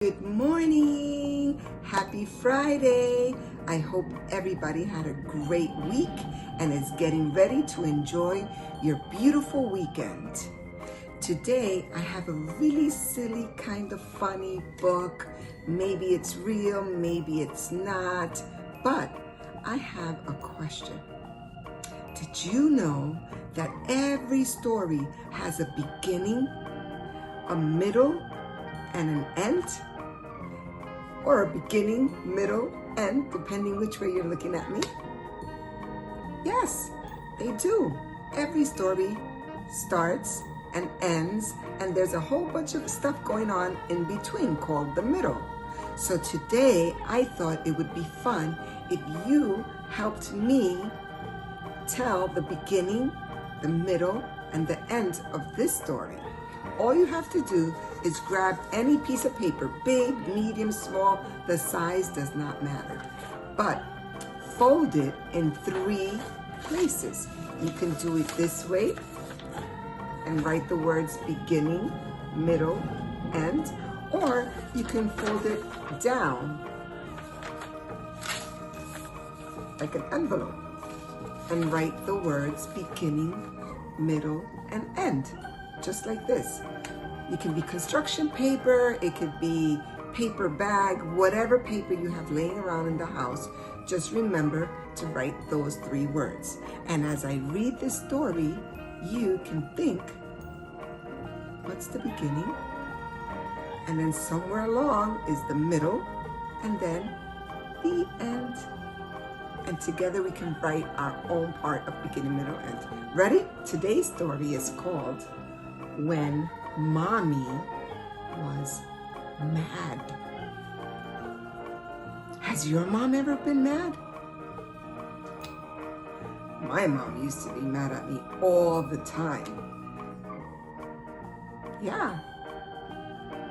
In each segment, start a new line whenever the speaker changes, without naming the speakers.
Good morning. Happy Friday. I hope everybody had a great week and is getting ready to enjoy your beautiful weekend. Today, I have a really silly, kind of funny book. Maybe it's real, maybe it's not, but I have a question. Did you know that every story has a beginning, a middle, and an end? Or a beginning, middle, end, depending which way you're looking at me? Yes, they do. Every story starts and ends, and there's a whole bunch of stuff going on in between called the middle. So today, I thought it would be fun if you helped me tell the beginning, the middle, and the end of this story. All you have to do is grab any piece of paper, big, medium, small, the size does not matter. But fold it in 3 places. You can do it this way and write the words beginning, middle, end, or you can fold it down like an envelope and write the words beginning, middle, and end. Just like this. It can be construction paper, it could be paper bag, whatever paper you have laying around in the house, just remember to write those 3 words. And as I read this story, you can think, what's the beginning? And then somewhere along is the middle, and then the end. And together we can write our own part of beginning, middle, end. Ready? Today's story is called When Mommy Was Mad. Has your mom ever been mad? My mom used to be mad at me all the time. Yeah.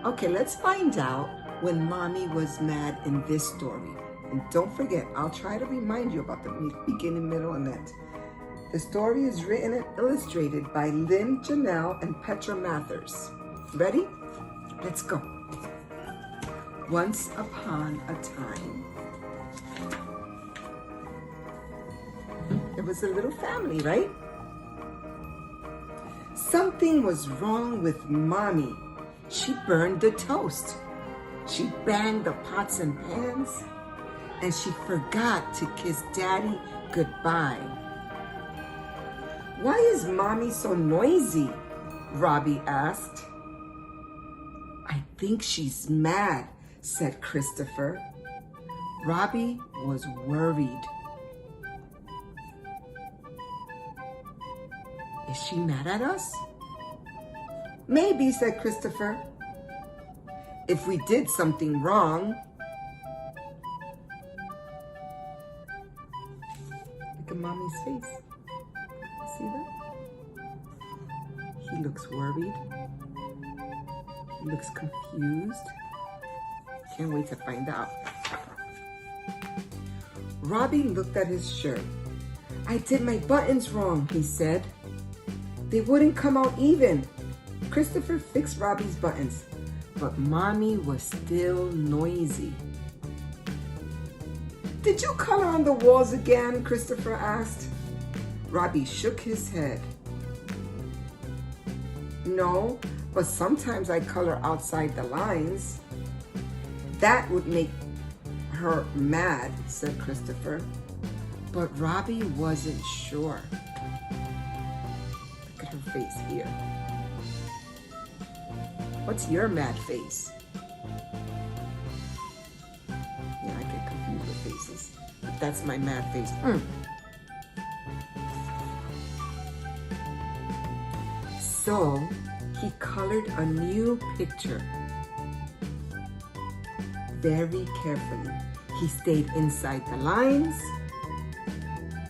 Okay, let's find out when Mommy was mad in this story. And don't forget, I'll try to remind you about the beginning, middle, and end. The story is written and illustrated by Lynne Jonell and Petra Mathers. Ready? Let's go. Once upon a time, there was a little family, right? Something was wrong with Mommy. She burned the toast. She banged the pots and pans, and she forgot to kiss Daddy goodbye. Why is Mommy so noisy? Robbie asked. I think she's mad, said Christopher. Robbie was worried. Is she mad at us? Maybe, said Christopher. If we did something wrong. Look at Mommy's face. See that? He looks worried. He looks confused. Can't wait to find out. Robbie looked at his shirt. I did my buttons wrong, he said. They wouldn't come out even. Christopher fixed Robbie's buttons, but Mommy was still noisy. Did you color on the walls again? Christopher asked. Robbie shook his head. No, but sometimes I color outside the lines. That would make her mad, said Christopher. But Robbie wasn't sure. Look at her face here. What's your mad face? Yeah, I get confused with faces, but that's my mad face. So he colored a new picture. Very carefully. He stayed inside the lines,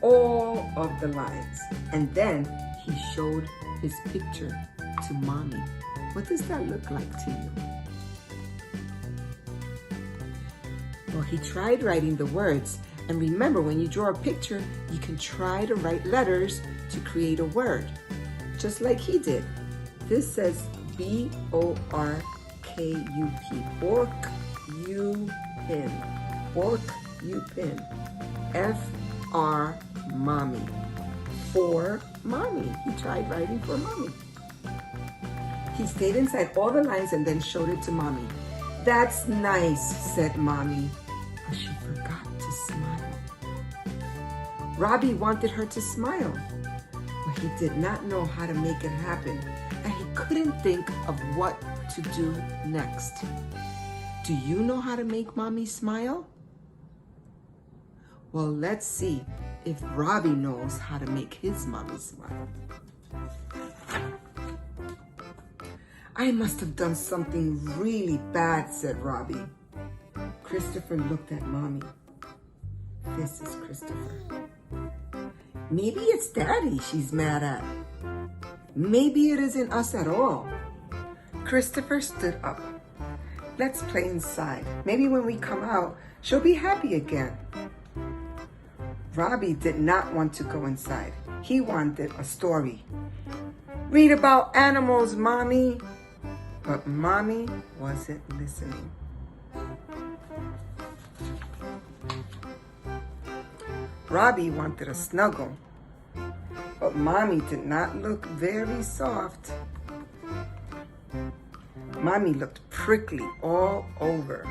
all of the lines. And then he showed his picture to Mommy. What does that look like to you? Well, he tried writing the words. And remember, when you draw a picture, you can try to write letters to create a word. Just like he did. This says B-O-R-K. B-O-R-K-U-P. Bork-U-Pin. Bork-U-Pin. F-R mommy. For mommy. He tried writing for mommy. He stayed inside all the lines and then showed it to mommy. That's nice, said mommy, but she forgot to smile. Robbie wanted her to smile, but he did not know how to make it happen, and he couldn't think of what to do next. Do you know how to make mommy smile? Well, let's see if Robbie knows how to make his mommy smile. I must have done something really bad, said Robbie. Christopher looked at mommy. This is Christopher. Maybe it's Daddy she's mad at. Maybe it isn't us at all. Christopher stood up. Let's play inside. Maybe when we come out, she'll be happy again. Robbie did not want to go inside. He wanted a story. Read about animals, Mommy. But Mommy wasn't listening. Robbie wanted a snuggle, but Mommy did not look very soft. Mommy looked prickly all over.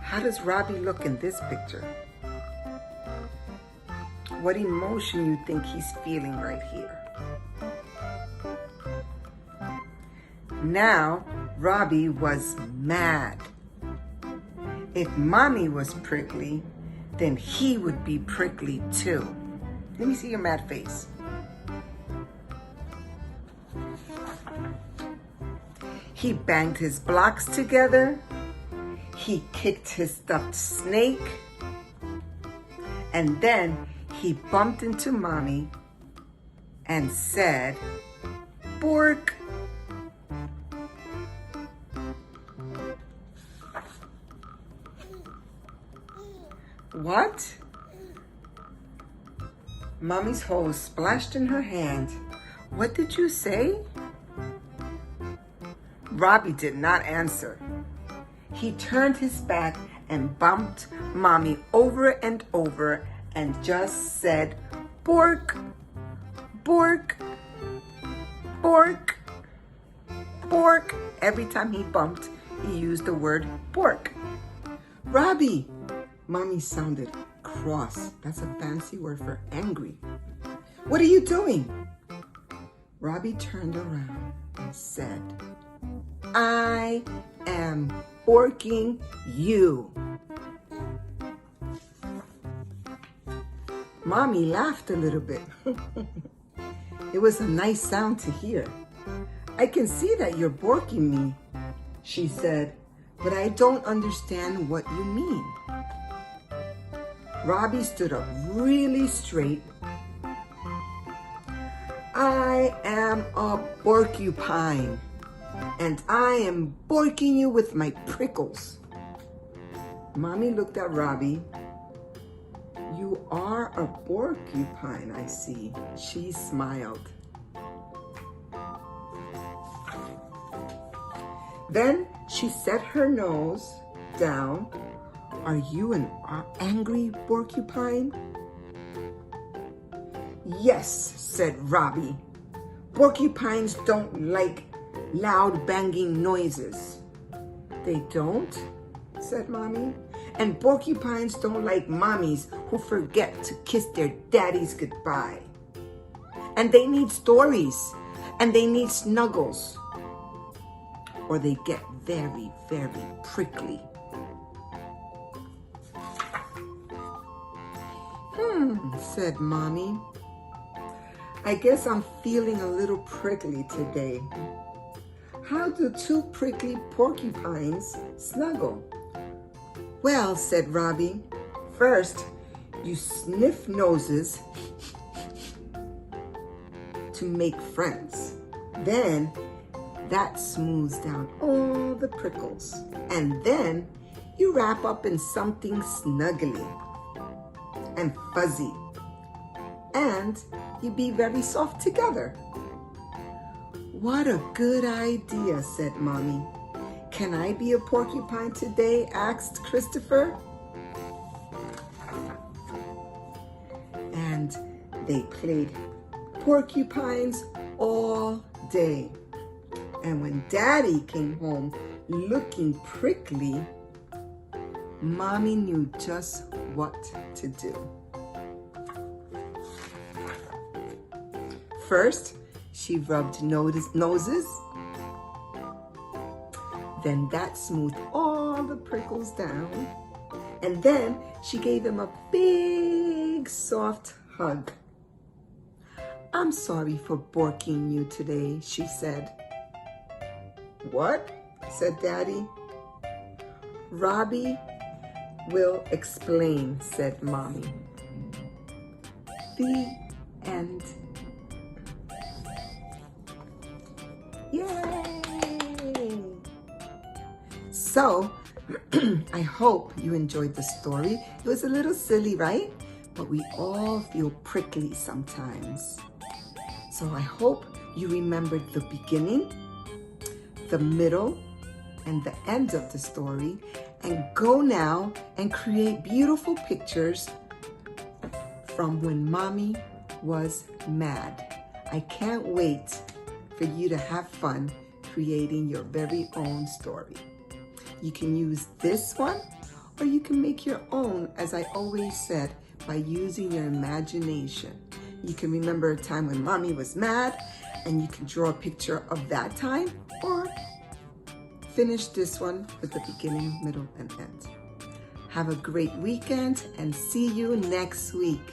How does Robbie look in this picture? What emotion you think he's feeling right here? Now, Robbie was mad. If Mommy was prickly, then he would be prickly too. Let me see your mad face. He banged his blocks together. He kicked his stuffed snake. And then he bumped into Mommy and said, "Bork." What? Mommy's hose splashed in her hand. What did you say? Robbie did not answer. He turned his back and bumped Mommy over and over and just said, "Bork, bork, bork, bork." Every time he bumped, he used the word bork. Robbie! Mommy sounded cross. That's a fancy word for angry. What are you doing? Robbie turned around and said, "I am borking you." Mommy laughed a little bit. It was a nice sound to hear. "I can see that you're borking me," she said, "but I don't understand what you mean." Robbie stood up really straight. "I am a porcupine, and I am borking you with my prickles." Mommy looked at Robbie. "You are a porcupine, I see." She smiled. Then she set her nose down. "Are you an angry porcupine?" "Yes," said Robbie. "Porcupines don't like loud banging noises." "They don't?" said Mommy. "And porcupines don't like mommies who forget to kiss their daddies goodbye. And they need stories, and they need snuggles, or they get very, very prickly." Said Mommy. "I guess I'm feeling a little prickly today. How do two prickly porcupines snuggle?" "Well," said Robbie, "first you sniff noses to make friends. Then that smooths down all the prickles. And then you wrap up in something snuggly and fuzzy. And you be very soft together." "What a good idea," said Mommy. Can I be a porcupine today? Asked Christopher. And they played porcupines all day. And when Daddy came home looking prickly, Mommy knew just what to do. First, she rubbed noses. Then that smoothed all the prickles down. And then she gave him a big, soft hug. I'm sorry for borking you today, she said. What? Said Daddy. Robbie will explain, said Mommy. The end. Yay! So, I hope you enjoyed the story. It was a little silly, right? But we all feel prickly sometimes. So I hope you remembered the beginning, the middle, and the end of the story. And go now and create beautiful pictures from when Mommy was mad. I can't wait for you to have fun creating your very own story. You can use this one, or you can make your own, as I always said, by using your imagination. You can remember a time when Mommy was mad, and you can draw a picture of that time, or finish this one with the beginning, middle, and end. Have a great weekend, and see you next week.